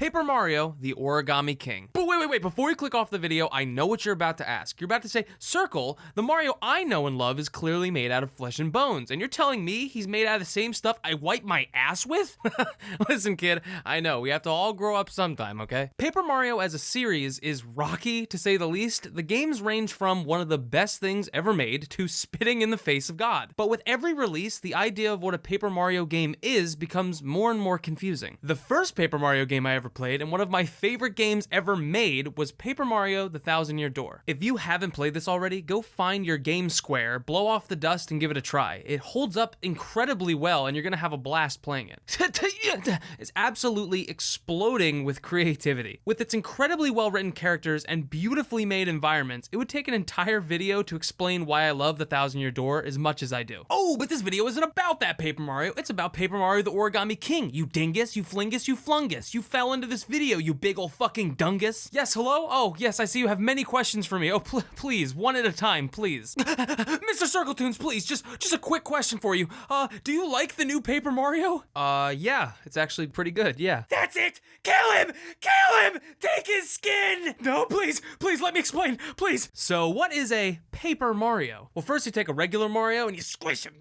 Paper Mario, the Origami King. But wait, before you click off the video, I know what you're about to ask. You're about to say, Circle, the Mario I know and love is clearly made out of flesh and bones, and you're telling me he's made out of the same stuff I wipe my ass with? Listen, kid, I know, we have to all grow up sometime, okay? Paper Mario as a series is rocky, to say the least. The games range from one of the best things ever made to spitting in the face of God. But with every release, the idea of what a Paper Mario game is becomes more and more confusing. The first Paper Mario game I ever played, and one of my favorite games ever made, was Paper Mario: The Thousand-Year Door. If you haven't played this already, go find your game square, blow off the dust, and give it a try. It holds up incredibly well, and you're gonna have a blast playing it. It's absolutely exploding with creativity. With its incredibly well-written characters and beautifully made environments, it would take an entire video to explain why I love The Thousand-Year Door as much as I do. Oh, but this video isn't about that Paper Mario. It's about Paper Mario: The Origami King. You dingus, you flingus, you flungus. You fell into this video, you big ol' fucking dungus. Yes, hello? Oh, yes, I see you have many questions for me. Oh, please, one at a time, please. Mr. CircleToons, please, just a quick question for you. Do you like the new Paper Mario? Yeah, it's actually pretty good, yeah. That's it! Kill him! Kill him! Take his skin! No, please, let me explain, please. So what is a Paper Mario? Well, first you take a regular Mario and you squish him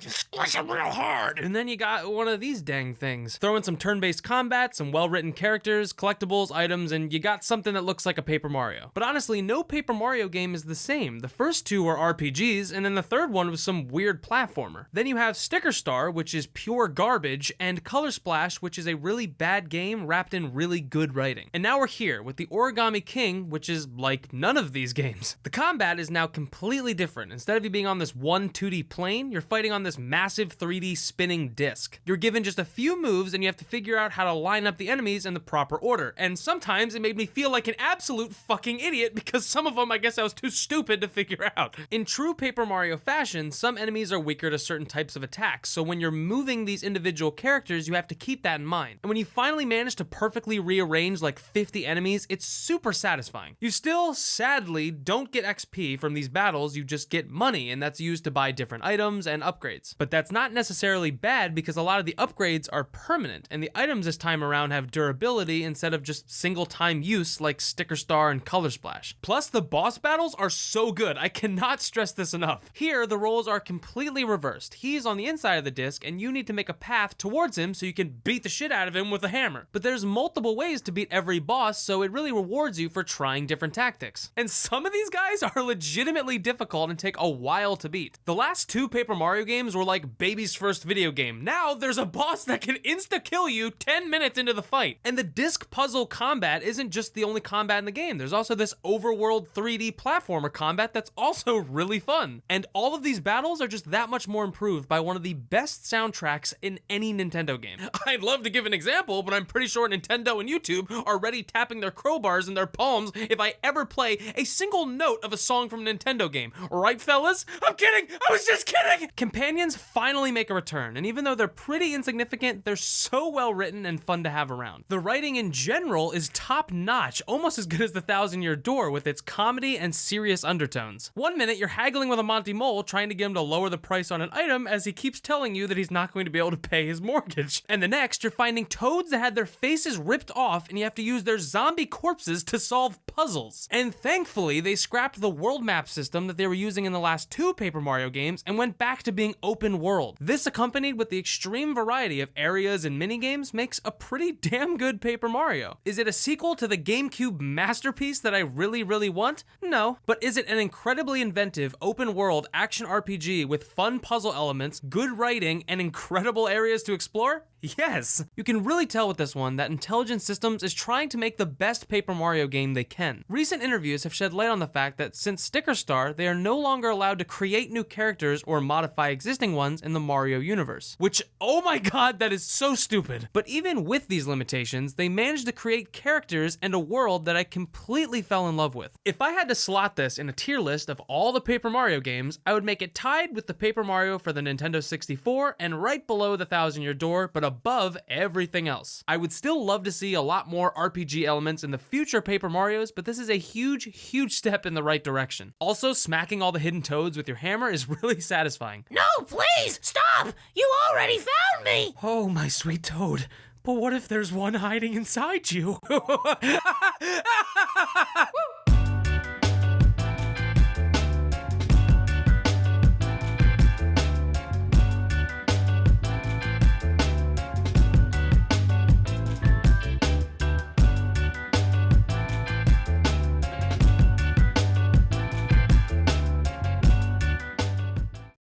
real hard. And then you got one of these dang things. Throw in some turn-based combat, some well-written characters, collectibles, items, and you got something that looks like a Paper Mario. But honestly, no Paper Mario game is the same. The first two were RPGs, and then the third one was some weird platformer. Then you have Sticker Star, which is pure garbage, and Color Splash, which is a really bad game wrapped in really good writing. And now we're here with the Origami King, which is like none of these games. The combat is now completely different. Instead of you being on this 2D plane, you're fighting on this massive 3D spinning disc. You're given just a few moves and you have to figure out how to line up the enemies in the proper order. And sometimes it made me feel like an absolute fucking idiot because some of them I guess I was too stupid to figure out. In true Paper Mario fashion, some enemies are weaker to certain types of attacks, so when you're moving these individual characters, you have to keep that in mind. And when you finally manage to perfectly rearrange like 50 enemies, it's super satisfying. You still, sadly, don't get XP from these battles, you just get money, and that's used to buy different items and upgrades. But that's not necessarily bad because a lot of the upgrades are permanent, and the items this time around have durability instead of just single-time use like Sticker Star and Color Splash. Plus, the boss battles are so good, I cannot stress this enough. Here, the roles are completely reversed. He's on the inside of the disc, and you need to make a path towards him so you can beat the shit out of him with a hammer. But there's multiple ways to beat every boss, so it really rewards you for trying different tactics. And some of these guys are legitimately difficult and take a while to beat. The last two Paper Mario games were like baby's first video game. Now there's a boss that can insta-kill you 10 minutes into the fight. And the disc puzzle combat isn't just the only combat in the game. There's also this overworld 3D platformer combat that's also really fun. And all of these battles are just that much more improved by one of the best soundtracks in any Nintendo game. I'd love to give an example, but I'm pretty sure Nintendo and YouTube are already tapping their crowbars in their palms if I ever play a single note of a song from a Nintendo game. Right, fellas? I'm kidding! I was just kidding! Companions finally make a return, and even though they're pretty insignificant, they're so well written and fun to have around. The writing in general is top-notch, almost as good as The Thousand-Year Door with its comedy and serious undertones. One minute, you're haggling with a Monty Mole trying to get him to lower the price on an item as he keeps telling you that he's not going to be able to pay his mortgage. And the next, you're finding toads that had their faces ripped off and you have to use their zombie corpses to solve puzzles. And thankfully, they scrapped the world map system that they were using in the last two Paper Mario games and went back to being open world. This, accompanied with the extreme variety of areas and minigames, makes a pretty damn good Paper Mario. Is it a sequel to the GameCube masterpiece that I really want? No. But is it an incredibly inventive, open world action RPG with fun puzzle elements, good writing, and incredible areas to explore? Yes! You can really tell with this one that Intelligent Systems is trying to make the best Paper Mario game they can. Recent interviews have shed light on the fact that since Sticker Star, they are no longer allowed to create new characters or modify existing ones in the Mario universe. Which, oh my god, that is so stupid. But even with these limitations, they managed to create characters and a world that I completely fell in love with. If I had to slot this in a tier list of all the Paper Mario games, I would make it tied with the Paper Mario for the Nintendo 64 and right below the Thousand-Year Door, but above everything else. I would still love to see a lot more RPG elements in the future Paper Marios, but this is a huge step in the right direction. Also, smacking all the hidden toads with your hammer is really satisfying. No, please, stop! You already found me! Oh, my sweet toad. But what if there's one hiding inside you?